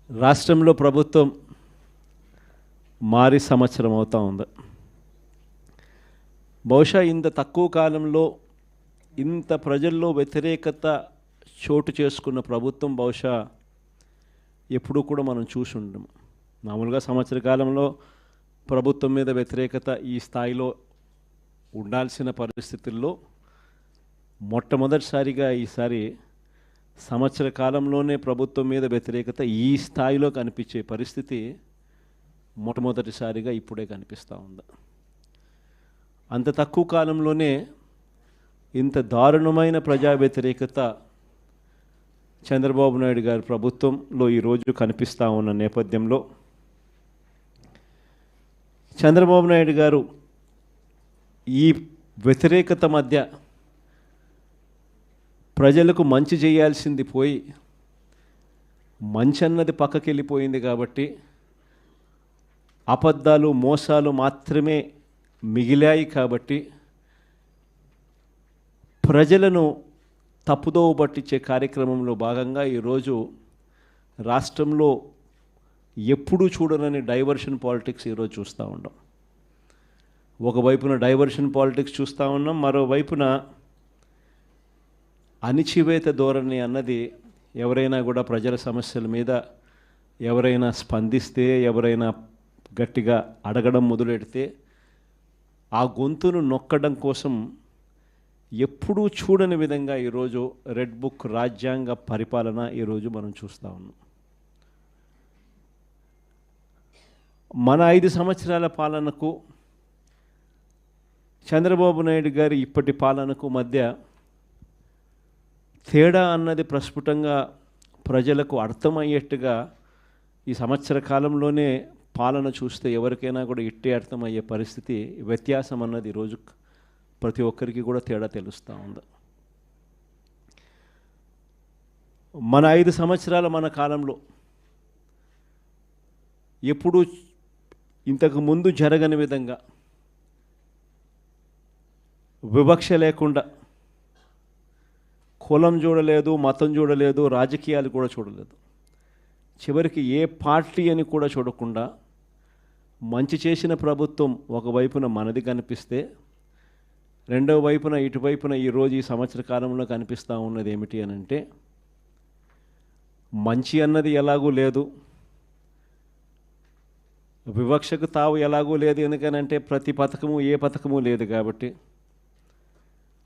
రాష్ట్రంలో ప్రభుత్వం మారి సంవత్సరం అవుతా ఉంది. బహుశా ఇంత తక్కువ కాలంలో ఇంత ప్రజల్లో వ్యతిరేకత చోటు చేసుకున్న ప్రభుత్వం బహుశా ఎప్పుడూ కూడా మనం చూసి ఉండము. మామూలుగా సంవత్సర కాలంలో ప్రభుత్వం మీద వ్యతిరేకత ఈ స్థాయిలో ఉండాల్సిన పరిస్థితుల్లో మొట్టమొదటిసారిగా ఈసారి సంవత్సర కాలంలోనే ప్రభుత్వం మీద వ్యతిరేకత ఈ స్థాయిలో కనిపించే పరిస్థితి మొట్టమొదటిసారిగా ఇప్పుడే కనిపిస్తూ ఉంది. అంత తక్కువ కాలంలోనే ఇంత దారుణమైన ప్రజా వ్యతిరేకత చంద్రబాబు నాయుడు గారి ప్రభుత్వంలో ఈరోజు కనిపిస్తూ ఉన్న నేపథ్యంలో చంద్రబాబు నాయుడు గారు ఈ వ్యతిరేకత మధ్య ప్రజలకు మంచి చేయాల్సింది పోయి మంచి అన్నది పక్కకి వెళ్ళిపోయింది కాబట్టి అబద్ధాలు మోసాలు మాత్రమే మిగిలాయి కాబట్టి ప్రజలను తప్పుదోవ పట్టించే కార్యక్రమంలో భాగంగా ఈరోజు రాష్ట్రంలో ఎప్పుడూ చూడనని డైవర్షన్ పాలిటిక్స్ ఈరోజు చూస్తూ ఉన్నాం. ఒకవైపున డైవర్షన్ పాలిటిక్స్ చూస్తూ ఉన్నాం, మరోవైపున అణిచివేత ధోరణి అన్నది ఎవరైనా కూడా ప్రజల సమస్యల మీద ఎవరైనా స్పందిస్తే, ఎవరైనా గట్టిగా అడగడం మొదలెడితే ఆ గొంతును నొక్కడం కోసం ఎప్పుడూ చూడని విధంగా ఈరోజు రెడ్ బుక్ రాజ్యాంగ పరిపాలన ఈరోజు మనం చూస్తూ ఉన్నాం. మన 5 సంవత్సరాల పాలనకు చంద్రబాబు నాయుడు గారి ఇప్పటి పాలనకు మధ్య తేడా అన్నది ప్రస్ఫుటంగా ప్రజలకు అర్థమయ్యేట్టుగా ఈ సంవత్సర కాలంలోనే పాలన చూస్తే ఎవరికైనా కూడా ఇట్టే అర్థమయ్యే పరిస్థితి, వ్యత్యాసం అన్నది ఈరోజు ప్రతి ఒక్కరికి కూడా తేడా తెలుస్తూ ఉంది. మన 5 సంవత్సరాల మన కాలంలో ఎప్పుడూ ఇంతకు ముందు జరగని విధంగా వివక్ష లేకుండా కులం చూడలేదు, మతం చూడలేదు, రాజకీయాలు కూడా చూడలేదు, చివరికి ఏ పార్టీ అని కూడా చూడకుండా మంచి చేసిన ప్రభుత్వం ఒకవైపున మనది కనిపిస్తే రెండవ వైపున ఇటువైపున ఈరోజు ఈ సంవత్సర కాలంలో కనిపిస్తూ ఉన్నది ఏమిటి అని అంటే మంచి అన్నది ఎలాగూ లేదు, వివక్షకు తావు ఎలాగూ లేదు, ఎందుకనంటే ప్రతి పథకము ఏ పథకము లేదు కాబట్టి.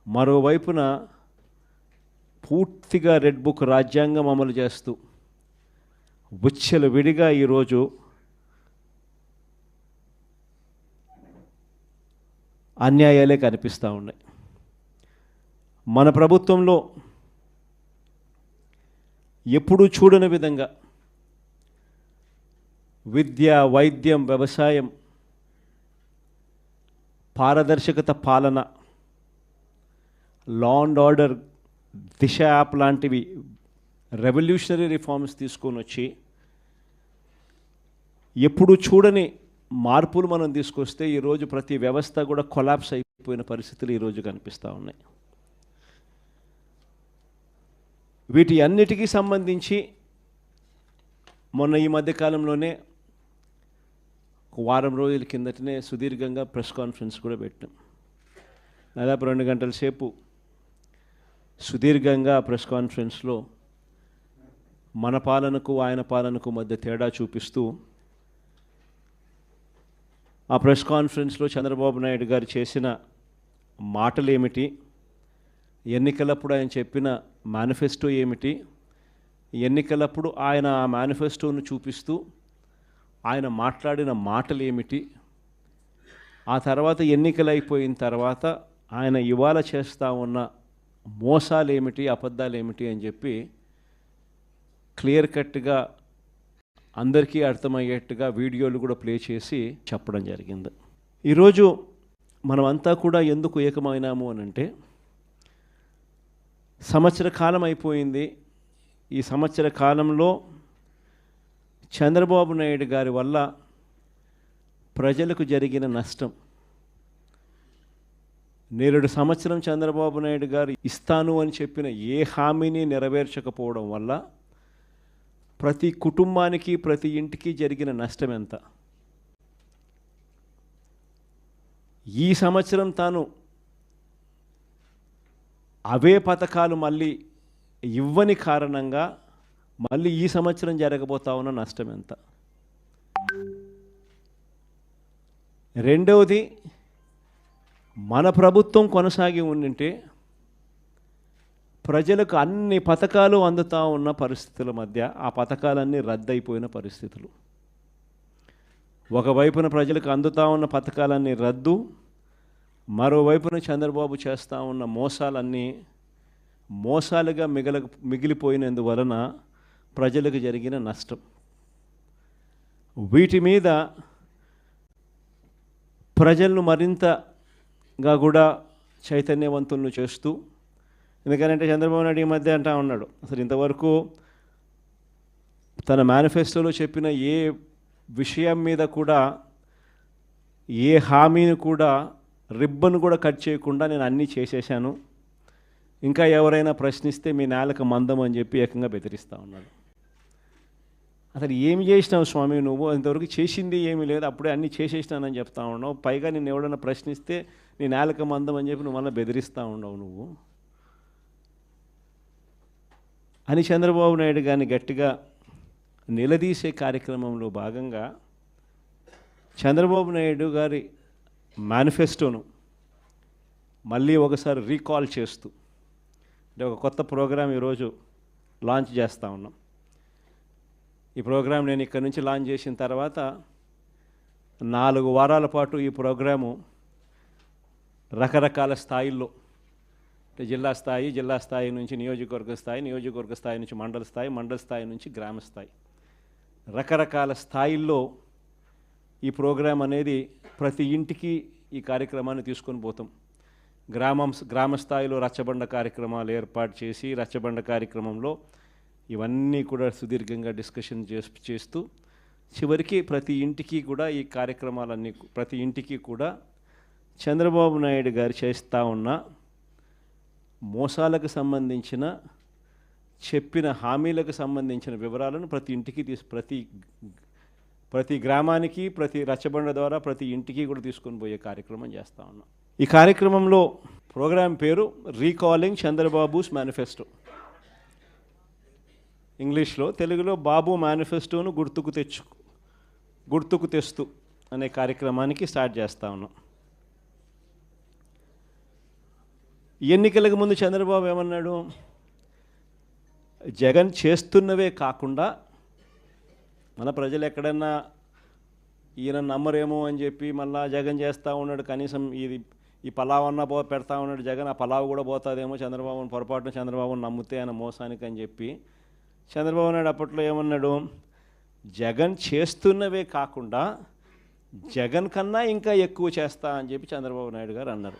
మరోవైపున పూర్తిగా రెడ్ బుక్ రాజ్యాంగం అమలు చేస్తూ విచ్చల విడిగా ఈరోజు అన్యాయాలే కనిపిస్తూ ఉన్నాయి. మన ప్రభుత్వంలో ఎప్పుడూ చూడని విధంగా విద్య, వైద్యం, వ్యవసాయం, పారదర్శకత పాలన, law and order, Disha app లాంటివి రెవల్యూషనరీ రిఫార్మ్స్ తీసుకొని వచ్చి ఎప్పుడు చూడని మార్పులు మనం తీసుకొస్తే ఈరోజు ప్రతి వ్యవస్థ కూడా కొలాప్స్ అయిపోయిన పరిస్థితులు ఈరోజు కనిపిస్తూ ఉన్నాయి. వీటి అన్నిటికీ సంబంధించి మొన్న ఈ మధ్యకాలంలోనే ఒక వారం రోజుల కిందటనే సుదీర్ఘంగా ప్రెస్ కాన్ఫరెన్స్ కూడా పెట్టాం. దాదాపు 2 గంటల సేపు సుదీర్ఘంగా ప్రెస్ కాన్ఫరెన్స్లో మన పాలనకు ఆయన పాలనకు మధ్య తేడా చూపిస్తూ ఆ ప్రెస్ కాన్ఫరెన్స్లో చంద్రబాబు నాయుడు గారు చేసిన మాటలు ఏమిటి, ఎన్నికలప్పుడు ఆయన చెప్పిన మేనిఫెస్టో ఏమిటి, ఎన్నికలప్పుడు ఆయన ఆ మేనిఫెస్టోను చూపిస్తూ ఆయన మాట్లాడిన మాటలు ఏమిటి, ఆ తర్వాత ఎన్నికలు అయిపోయిన తర్వాత ఆయన ఇవాళ చేస్తూ ఉన్న మోసాలు ఏమిటి, అబద్ధాలు ఏమిటి అని చెప్పి క్లియర్ కట్గా అందరికీ అర్థమయ్యేట్టుగా వీడియోలు కూడా ప్లే చేసి చెప్పడం జరిగింది. ఈరోజు మనమంతా కూడా ఎందుకు ఏకమైనాము అని అంటే సంవత్సర కాలం అయిపోయింది. ఈ సంవత్సర కాలంలో చంద్రబాబు నాయుడు గారి వల్ల ప్రజలకు జరిగిన నష్టం, 2 సంవత్సరం చంద్రబాబు నాయుడు గారు ఇస్తాను అని చెప్పిన ఏ హామీని నెరవేర్చకపోవడం వల్ల ప్రతి కుటుంబానికి, ప్రతి ఇంటికి జరిగిన నష్టం ఎంత? ఈ సంవత్సరం తాను అవే పథకాలు మళ్ళీ ఇవ్వని కారణంగా మళ్ళీ ఈ సంవత్సరం జరగబోతా ఉన్న నష్టం ఎంత? రెండవది, మన ప్రభుత్వం కొనసాగి ఉండింటే ప్రజలకు అన్ని పథకాలు అందుతూ ఉన్న పరిస్థితుల మధ్య ఆ పథకాలన్నీ రద్దయిపోయిన పరిస్థితులు. ఒకవైపున ప్రజలకు అందుతూ ఉన్న పథకాలన్నీ రద్దు, మరోవైపున చంద్రబాబు చేస్తూ ఉన్న మోసాలన్నీ మోసాలుగా మిగిలిపోయినందువలన ప్రజలకు జరిగిన నష్టం. వీటి మీద ప్రజలను మరింతగా కూడా చైతన్యవంతులను చేస్తూ, ఎందుకంటే చంద్రబాబు నాయుడు ఈ మధ్య అంటా ఉన్నాడు, అసలు ఇంతవరకు తన మేనిఫెస్టోలో చెప్పిన ఏ విషయం మీద కూడా, ఏ హామీని కూడా, రిబ్బన్ కూడా కట్ చేయకుండా నేను అన్నీ చేసేసాను, ఇంకా ఎవరైనా ప్రశ్నిస్తే మీ నేలకు మందం అని చెప్పి ఏకంగా బెదిరిస్తూ ఉన్నాడు. అసలు ఏమి చేసినావు స్వామి నువ్వు? ఇంతవరకు చేసింది ఏమీ లేదు, అప్పుడే అన్నీ చేసేసినానని చెప్తా ఉన్నావు. పైగా నేను ఎవడన్నా ప్రశ్నిస్తే నీ నేలకు మందం అని చెప్పి నువ్వు మళ్ళీ బెదిరిస్తూ ఉండవు నువ్వు అని చంద్రబాబు నాయుడు గారిని గట్టిగా నిలదీసే కార్యక్రమంలో భాగంగా చంద్రబాబు నాయుడు గారి మేనిఫెస్టోను మళ్ళీ ఒకసారి రీకాల్ చేస్తూ అంటే ఒక కొత్త ప్రోగ్రాం ఈరోజు లాంచ్ చేస్తూ ఉన్నాం. ఈ ప్రోగ్రాం నేను ఇక్కడ నుంచి లాంచ్ చేసిన తర్వాత 4 వారాల పాటు ఈ ప్రోగ్రాము రకరకాల స్థాయిల్లో, అంటే జిల్లా స్థాయి నుంచి నియోజకవర్గ స్థాయి నుంచి మండల స్థాయి నుంచి గ్రామ స్థాయి, రకరకాల స్థాయిల్లో ఈ ప్రోగ్రాం అనేది ప్రతి ఇంటికి ఈ కార్యక్రమాన్ని తీసుకొని పోతాం. గ్రామ స్థాయిలో రచ్చబండ కార్యక్రమాలు ఏర్పాటు చేసి రచ్చబండ కార్యక్రమంలో ఇవన్నీ కూడా సుదీర్ఘంగా డిస్కషన్ చేస్తూ చివరికి ప్రతి ఇంటికి కూడా ఈ కార్యక్రమాలన్నీ, ప్రతి ఇంటికి కూడా చంద్రబాబు నాయుడు గారు చేస్తూ ఉన్న మోసాలకు సంబంధించిన, చెప్పిన హామీలకు సంబంధించిన వివరాలను ప్రతి ఇంటికి ప్రతి గ్రామానికి, ప్రతి రచ్చబండ ద్వారా ప్రతి ఇంటికి కూడా తీసుకొని పోయే కార్యక్రమం చేస్తూ ఉన్నాం. ఈ కార్యక్రమంలో ప్రోగ్రాం పేరు రీకాలింగ్ చంద్రబాబుస్ మేనిఫెస్టో, ఇంగ్లీష్లో, తెలుగులో బాబు మేనిఫెస్టోను గుర్తుకు తెస్తూ అనే కార్యక్రమానికి స్టార్ట్ చేస్తూ ఉన్నాం. ఎన్నికలకు ముందు చంద్రబాబు ఏమన్నాడు? జగన్ చేస్తున్నవే కాకుండా మన ప్రజలు ఎక్కడన్నా ఈయన నమ్మరేమో అని చెప్పి మళ్ళా జగన్ చేస్తూ ఉన్నాడు, కనీసం ఈ పలావ్ అన్నా పెడతా ఉన్నాడు జగన్, ఆ పలావ్ కూడా పోతుందేమో చంద్రబాబుని పొరపాటున చంద్రబాబుని నమ్మితే ఆయన మోసానికి అని చెప్పి చంద్రబాబు నాయుడు అప్పట్లో ఏమన్నాడు? జగన్ చేస్తున్నవే కాకుండా జగన్ కన్నా ఇంకా ఎక్కువ చేస్తా అని చెప్పి చంద్రబాబు నాయుడు గారు అన్నారు.